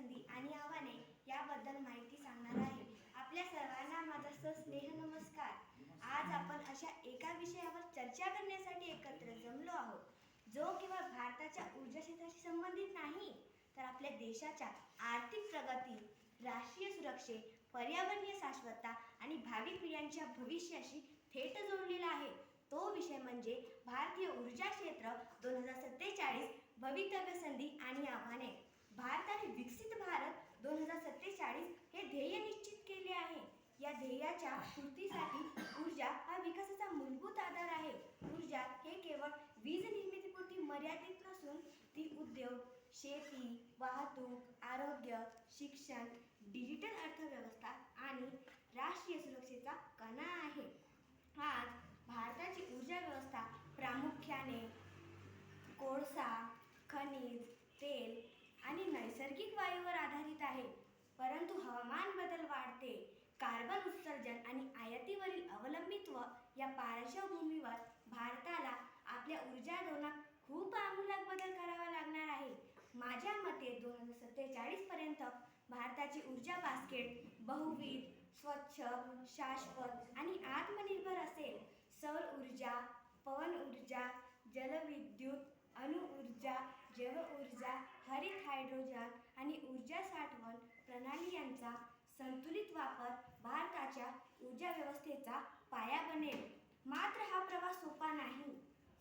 संधी आणि आव्हाने याबद्दल माहिती सांगणार आहे. आपल्या सर्वांना माझा सस्नेह नमस्कार. आज आपण अशा एका विषयावर चर्चा करण्यासाठी एकत्र जमलो आहोत, जो केवळ भारताच्या ऊर्जा क्षेत्राशी संबंधित नाही, तर आपल्या देशाच्या आर्थिक प्रगती, राष्ट्रीय सुरक्षे, पर्यावरणीय शाश्वतता आणि भावी पिढ्यांच्या भविष्याशी थेट जोडलेला आहे. तो विषय म्हणजे भारतीय ऊर्जा क्षेत्र 2047 भवितव्य संधी आणि आव्हाने. भारताने विकसित भारत 2047 हे ध्येय निश्चित केले आहे. या ध्येयाच्या पूर्तीसाठी ऊर्जा हा विकासाचा मूलभूत आधार आहे. ऊर्जा हे केवळ वीज निर्मितीपुरती मर्यादित नसून ती उद्योग, शेती, वाहतूक, आरोग्य, शिक्षण, डिजिटल अर्थव्यवस्था आणि राष्ट्रीय सुरक्षेचा कणा आहे. आज भारताची ऊर्जा व्यवस्था प्रामुख्याने कोळसा, खनिज तेल आणि नैसर्गिक वायूवर आधारित आहे. परंतु हवामान बदल, वाढते कार्बन उत्सर्जन आणि आयातीवरील अवलंबित्व या पार्श्वभूमीवर भारताला आपल्या ऊर्जा धोरणात खूप आमूलाग्र बदल करावा लागणार आहे. माझ्या मते 2047 पर्यंत भारताची ऊर्जा बास्केट बहुविध, स्वच्छ, शाश्वत आणि आत्मनिर्भर असेल. सौर ऊर्जा, पवन ऊर्जा, जलविद्युत, अणुऊर्जा, जैवऊर्जा, हरित हायड्रोजन आणि ऊर्जा साठवण प्रणाली यांचा संतुलित वापर भारताच्या ऊर्जा व्यवस्थेचा पाया बनेल. मात्र हा प्रवास सोपा नाही.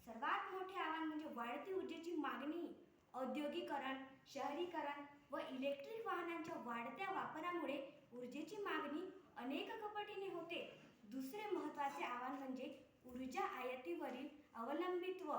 सर्वात मोठे आव्हान म्हणजे वाढती ऊर्जेची मागणी. औद्योगिकरण, शहरीकरण व इलेक्ट्रिक वाहनांच्या वाढत्या वापरामुळे ऊर्जेची मागणी अनेक पटीने होते. दुसरे महत्त्वाचे आव्हान म्हणजे ऊर्जा आयातीवरील अवलंबित्व.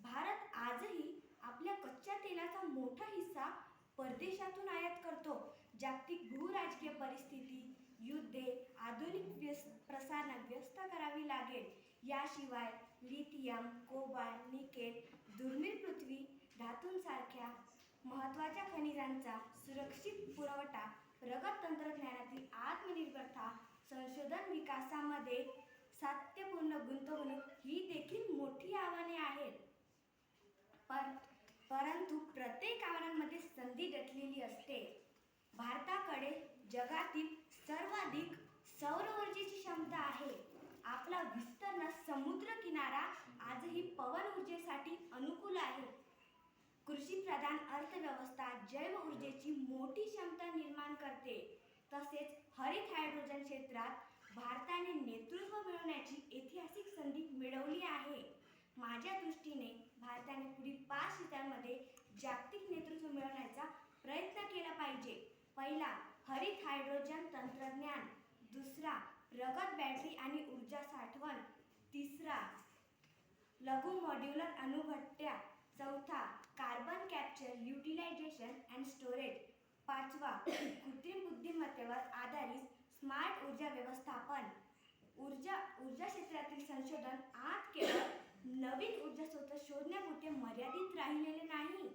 भारत आजही आपल्या कच्च्या तेलाचा मोठा हिस्सा परदेशातून आयात करतो. जागतिक भूराजकीय परिस्थिती, युद्धे, आधुनिक प्रसारणात व्यवस्था करावी लागेल. याशिवाय लिथियम, कोबाल्ट, निकेल, दुर्मिळ पृथ्वी धातूंसारख्या महत्त्वाच्या खनिजांचा सुरक्षित पुरवठा, प्रगत तंत्रज्ञानातील आत्मनिर्भरता, संशोधन विकासामध्ये सातत्यपूर्ण गुंतवणूक ही देखील मोठी आव्हाने आहेत. परंतु प्रत्येक आव्हानांमध्ये संधी दडलेली असते. भारताकडे जगातील सर्वाधिक सौर ऊर्जेची क्षमता आहे. आपला विस्तीर्ण समुद्र किनारा आजही पवन ऊर्जेसाठी अनुकूल आहे. कृषीप्रधान अर्थव्यवस्था जैव ऊर्जेची मोठी क्षमता निर्माण करते. तसेच हरित हायड्रोजन क्षेत्रात भारताने नेतृत्व मिळवण्याची ऐतिहासिक संधी मिळवली आहे. माझ्या दृष्टीने भारताने पुढील 5 क्षेत्रांमध्ये जागतिक नेतृत्व मिळवण्याचा प्रयत्न केला पाहिजे. पहिला, हरित हायड्रोजन तंत्रज्ञान. दुसरा, प्रगत बॅटरी आणि ऊर्जा साठवण. तिसरा, लघु मॉड्यूलर अणुभट्ट्या. चौथा, carbon capture, utilisation and storage. पाचवा, कृत्रिम बुद्धिमत्तेवर आधारित स्मार्ट ऊर्जा व्यवस्थापन. ऊर्जा क्षेत्रातील संशोधन आज केवळ नवीन ऊर्जा स्रोत शोधण्यापुरते मर्यादित राहिलेले नाही.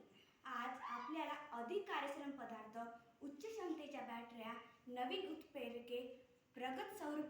आज आपल्याला अधिक कार्यक्षम पदार्थ, उच्च क्षमतेच्या बॅटऱ्या, नवीन उत्प्रेरके, प्रगत सौर